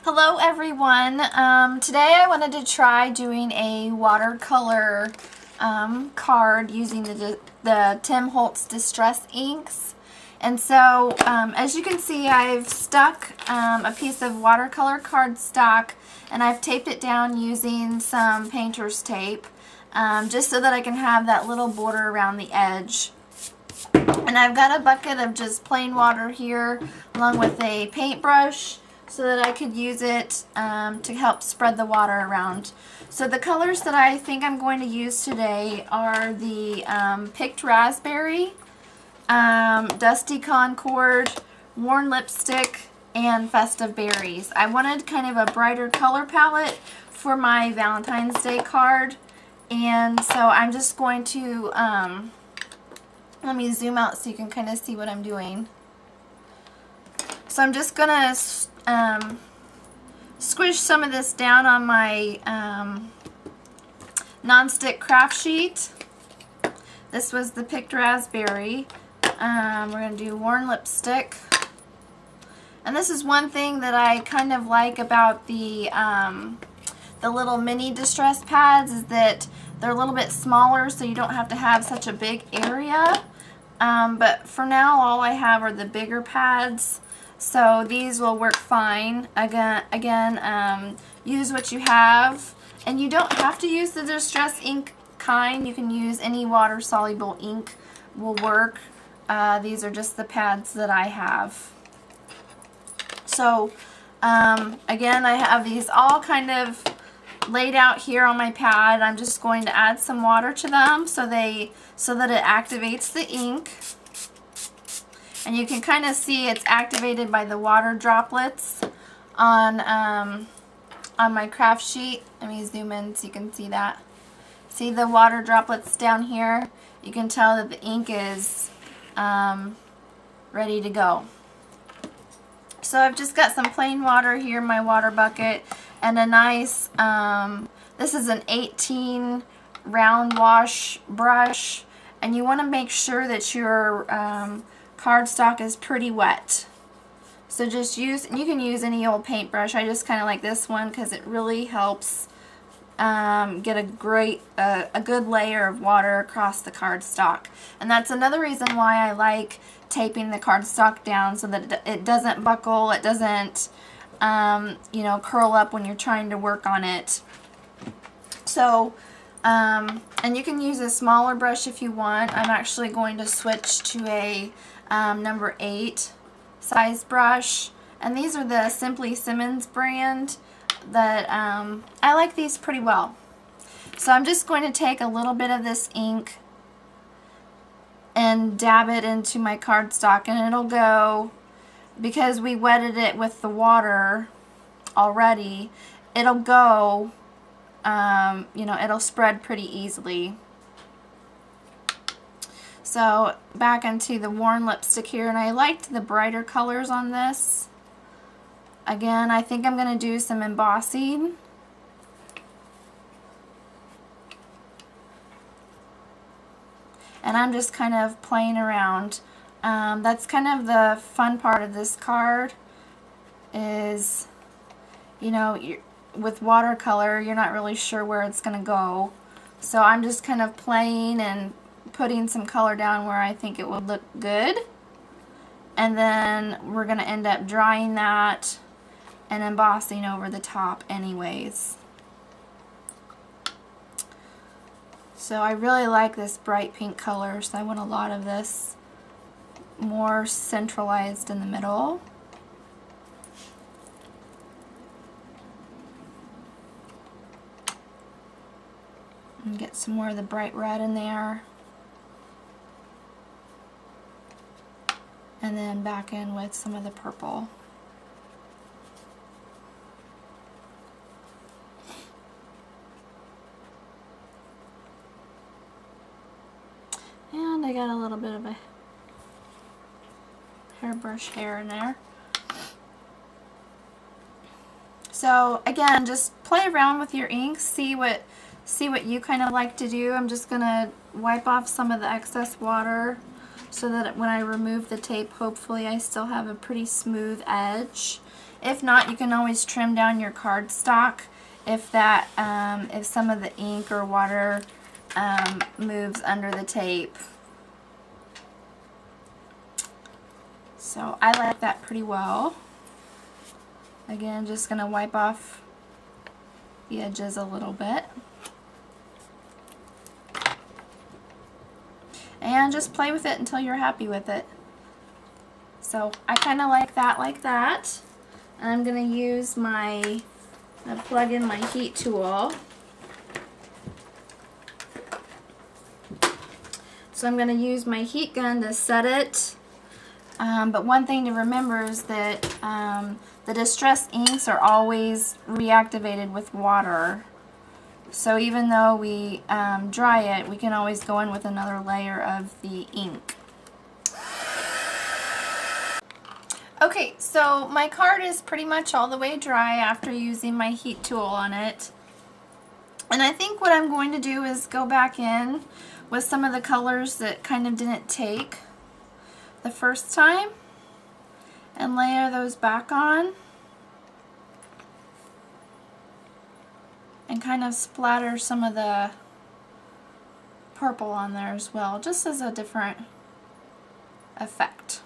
Hello everyone. Today I wanted to try doing a watercolor card using the Tim Holtz Distress inks. And so as you can see, I've stuck a piece of watercolor cardstock and I've taped it down using some painter's tape just so that I can have that little border around the edge. And I've got a bucket of just plain water here along with a paintbrush so that I could use it to help spread the water around. So the colors that I think I'm going to use today are the Picked Raspberry, Dusty Concord, Worn Lipstick, and Festive Berries. I wanted kind of a brighter color palette for my Valentine's Day card, and so I'm just going to let me zoom out so you can kind of see what I'm doing. So I'm just going to squish some of this down on my non-stick craft sheet. This was the Picked Raspberry. We're going to do Worn Lipstick. And this is one thing that I kind of like about the little mini distress pads is that they're a little bit smaller, so you don't have to have such a big area. But for now, all I have are the bigger pads, so these will work fine. Again, use what you have, and you don't have to use the distress ink kind. You can use any water-soluble ink will work. These are just the pads that I have. So again, I have these all kind of laid out here on my pad. I'm just going to add some water to them so that it activates the ink. And you can kind of see it's activated by the water droplets on my craft sheet. Let me zoom in so you can see that. See the water droplets down here? You can tell that the ink is ready to go. So I've just got some plain water here in my water bucket and a nice, this is an 18 round wash brush, and you want to make sure that your cardstock is pretty wet. So just use, and you can use any old paintbrush. I just kind of like this one because it really helps get a good layer of water across the cardstock. And that's another reason why I like taping the cardstock down so that it doesn't buckle, it doesn't you know, curl up when you're trying to work on it. So and you can use a smaller brush if you want. I'm actually going to switch to a number 8 size brush, and these are the Simply Simmons brand that I like these pretty well. So I'm just going to take a little bit of this ink and dab it into my cardstock, and it'll go, because we wetted it with the water already, it'll go, you know, it'll spread pretty easily. So back into the Worn Lipstick here, and I liked the brighter colors on this. Again, I think I'm going to do some embossing. And I'm just kind of playing around. That's kind of the fun part of this card is, you know, with watercolor, you're not really sure where it's going to go. So I'm just kind of playing and putting some color down where I think it would look good. And then we're going to end up drying that and embossing over the top anyways. So I really like this bright pink color, so I want a lot of this more centralized in the middle. And get some more of the bright red in there. And then back in with some of the purple. And I got a little bit of a hairbrush hair in there. So again, just play around with your inks, see what you kind of like to do. I'm just gonna wipe off some of the excess water so that when I remove the tape, hopefully I still have a pretty smooth edge. If not, you can always trim down your cardstock if that, if some of the ink or water moves under the tape. So I like that pretty well. Again, just going to wipe off the edges a little bit. And just play with it until you're happy with it. So I kind of like that. And I'm going to use my, plug in my heat tool. So I'm going to use my heat gun to set it. But one thing to remember is that the distress inks are always reactivated with water. So even though we dry it, we can always go in with another layer of the ink. Okay, so my card is pretty much all the way dry after using my heat tool on it. And I think what I'm going to do is go back in with some of the colors that kind of didn't take the first time and layer those back on. And kind of splatter some of the purple on there as well, just as a different effect.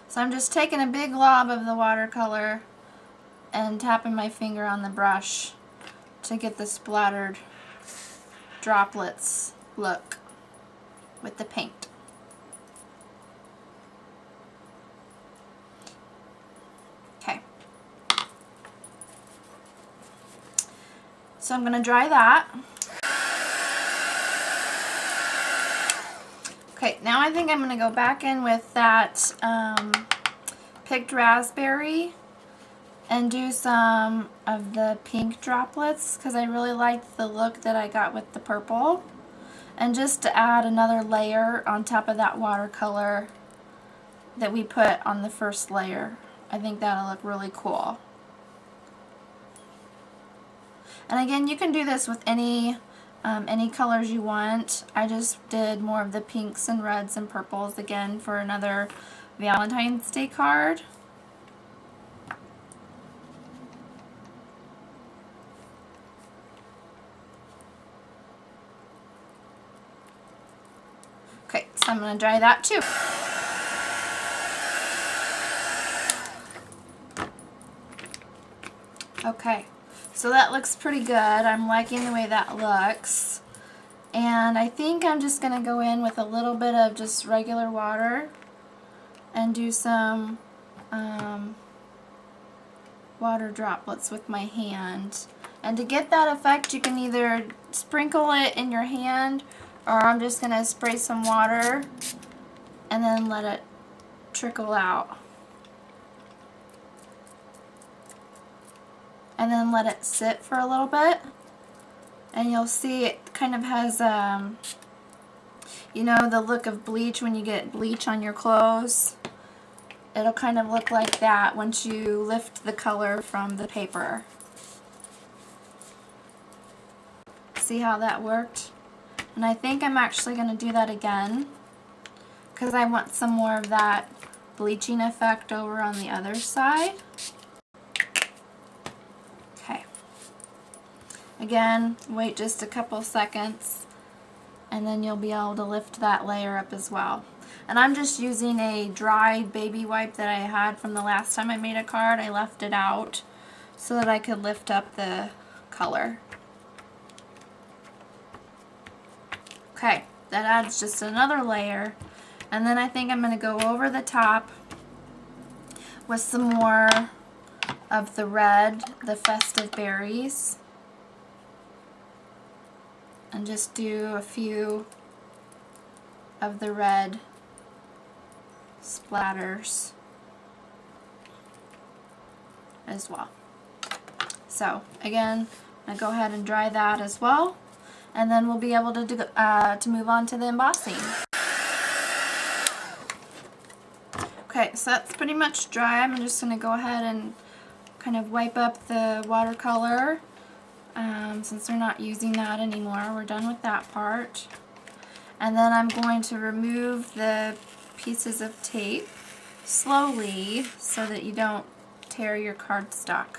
So I'm just taking a big glob of the watercolor and tapping my finger on the brush to get the splattered droplets look with the paint. Okay. So I'm going to dry that. Okay, now I think I'm going to go back in with that picked raspberry and do some of the pink droplets because I really liked the look that I got with the purple. And just to add another layer on top of that watercolor that we put on the first layer. I think that'll look really cool. And again, you can do this with any colors you want. I just did more of the pinks and reds and purples again for another Valentine's Day card. Okay, so I'm going to dry that too. Okay. So that looks pretty good. I'm liking the way that looks. And I think I'm just going to go in with a little bit of just regular water and do some water droplets with my hand. And to get that effect, you can either sprinkle it in your hand, or I'm just going to spray some water and then let it trickle out. And then let it sit for a little bit, and you'll see it kind of has you know, the look of bleach when you get bleach on your clothes. It'll kind of look like that once you lift the color from the paper. See how that worked? And I think I'm actually going to do that again because I want some more of that bleaching effect over on the other side. Again, wait just a couple seconds and then you'll be able to lift that layer up as well. And I'm just using a dried baby wipe that I had from the last time I made a card. I left it out so that I could lift up the color. Okay, that adds just another layer. And then I think I'm going to go over the top with some more of the red, the Festive Berries. And just do a few of the red splatters as well. So again, I'm going to go ahead and dry that as well, and then we'll be able to move on to the embossing. Okay, so that's pretty much dry. I'm just going to go ahead and kind of wipe up the watercolor. Since we're not using that anymore, we're done with that part. And then I'm going to remove the pieces of tape slowly so that you don't tear your cardstock.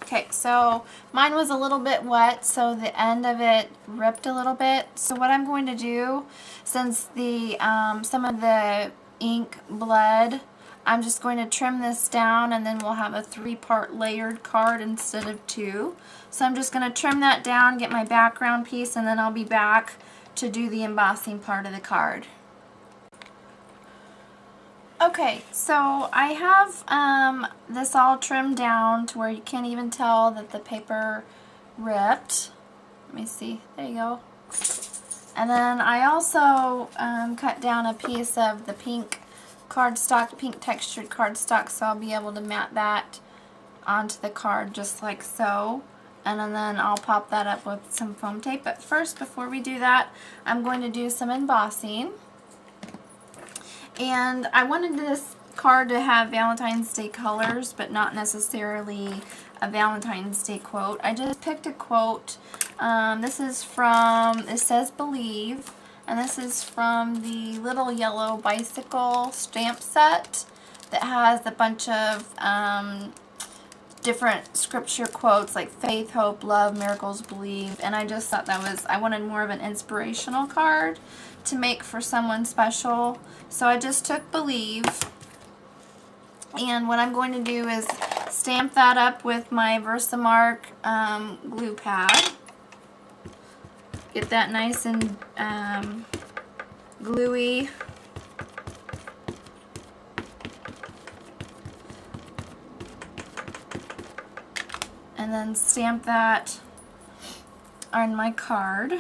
Okay, so mine was a little bit wet, so the end of it ripped a little bit. So what I'm going to do, since the some of the ink bled, I'm just going to trim this down, and then we'll have a 3-part layered card instead of 2. So I'm just going to trim that down, get my background piece, and then I'll be back to do the embossing part of the card. Okay, so I have this all trimmed down to where you can't even tell that the paper ripped. Let me see. There you go. And then I also cut down a piece of the pink cardstock, pink textured cardstock, so I'll be able to mat that onto the card just like so. And then I'll pop that up with some foam tape. But first, before we do that, I'm going to do some embossing. And I wanted this card to have Valentine's Day colors, but not necessarily a Valentine's Day quote. I just picked a quote. This is from, it says Believe, and this is from the Little Yellow Bicycle stamp set that has a bunch of different scripture quotes like faith, hope, love, miracles, believe. And I just thought that was, I wanted more of an inspirational card to make for someone special. So I just took Believe, and what I'm going to do is stamp that up with my Versamark glue pad. Get that nice and gluey. And then stamp that on my card.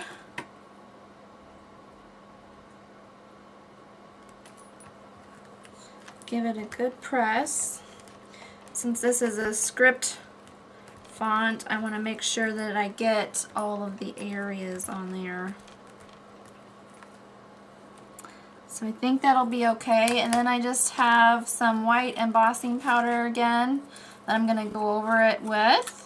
Give it a good press. Since this is a script font, I want to make sure that I get all of the areas on there. So I think that'll be okay. And then I just have some white embossing powder again that I'm going to go over it with.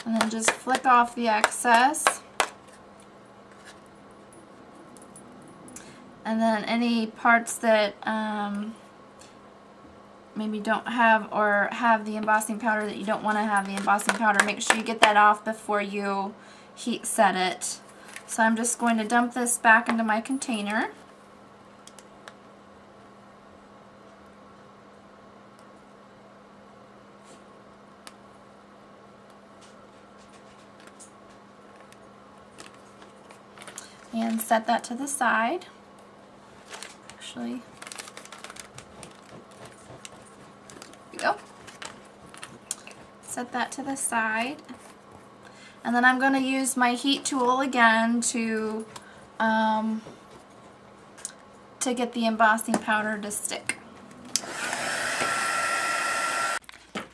And then just flick off the excess. And then any parts that maybe don't have, or have the embossing powder that you don't want to have the embossing powder, make sure you get that off before you heat set it. So I'm just going to dump this back into my container. And set that to the side. Actually, here we go. Set that to the side. And then I'm going to use my heat tool again to get the embossing powder to stick.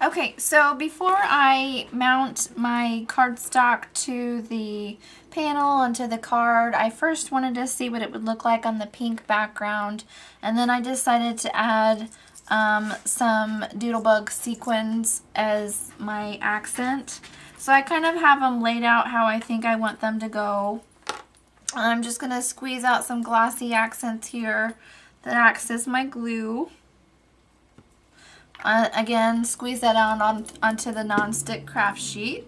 Okay, so before I mount my cardstock to the panel and to the card, I first wanted to see what it would look like on the pink background, and then I decided to add some Doodlebug Sequins as my accent. So I kind of have them laid out how I think I want them to go. I'm just going to squeeze out some Glossy Accents here that acts as my glue. Again, squeeze that out onto the non-stick craft sheet.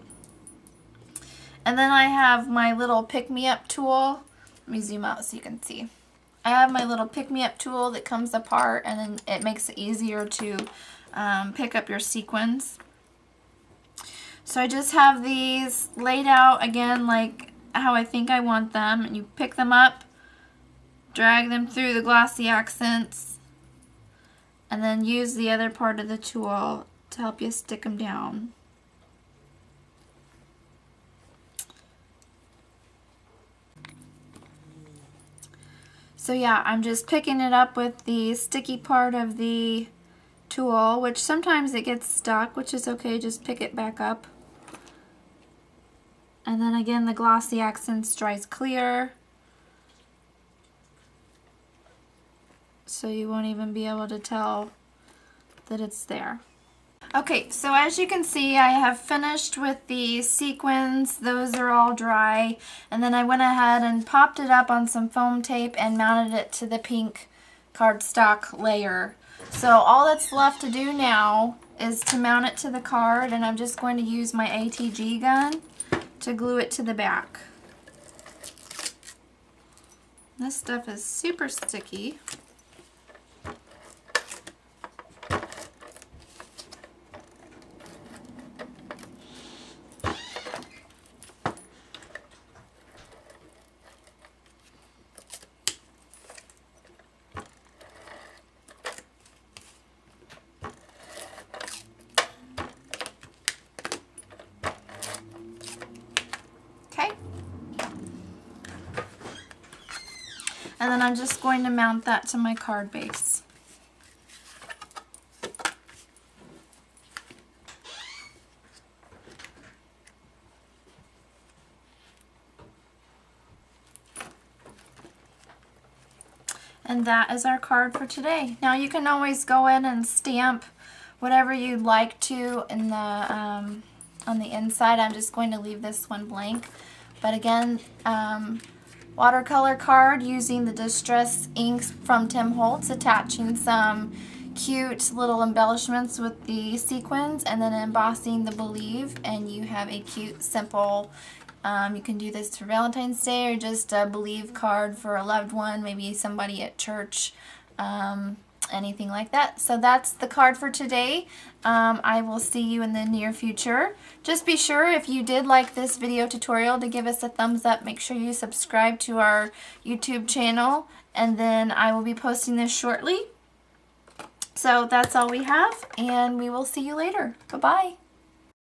And then I have my little pick-me-up tool. Let me zoom out so you can see. I have my little pick-me-up tool that comes apart, and then it makes it easier to pick up your sequins. So I just have these laid out again like how I think I want them. And you pick them up, drag them through the Glossy Accents, and then use the other part of the tool to help you stick them down. So yeah, I'm just picking it up with the sticky part of the tool, which sometimes it gets stuck, which is okay, just pick it back up. And then again, the Glossy Accents dries clear, so you won't even be able to tell that it's there. Okay, so as you can see, I have finished with the sequins. Those are all dry. And then I went ahead and popped it up on some foam tape and mounted it to the pink cardstock layer. So all that's left to do now is to mount it to the card, and I'm just going to use my ATG gun to glue it to the back. This stuff is super sticky. And then I'm just going to mount that to my card base. And that is our card for today. Now you can always go in and stamp whatever you'd like to in the on the inside. I'm just going to leave this one blank. But again, watercolor card using the Distress inks from Tim Holtz, attaching some cute little embellishments with the sequins, and then embossing the Believe, and you have a cute, simple, you can do this for Valentine's Day or just a Believe card for a loved one, maybe somebody at church, anything like that. So that's the card for today. I will see you in the near future. Just be sure, if you did like this video tutorial, to give us a thumbs up. Make sure you subscribe to our YouTube channel, and then I will be posting this shortly. So that's all we have, and we will see you later. Bye-bye.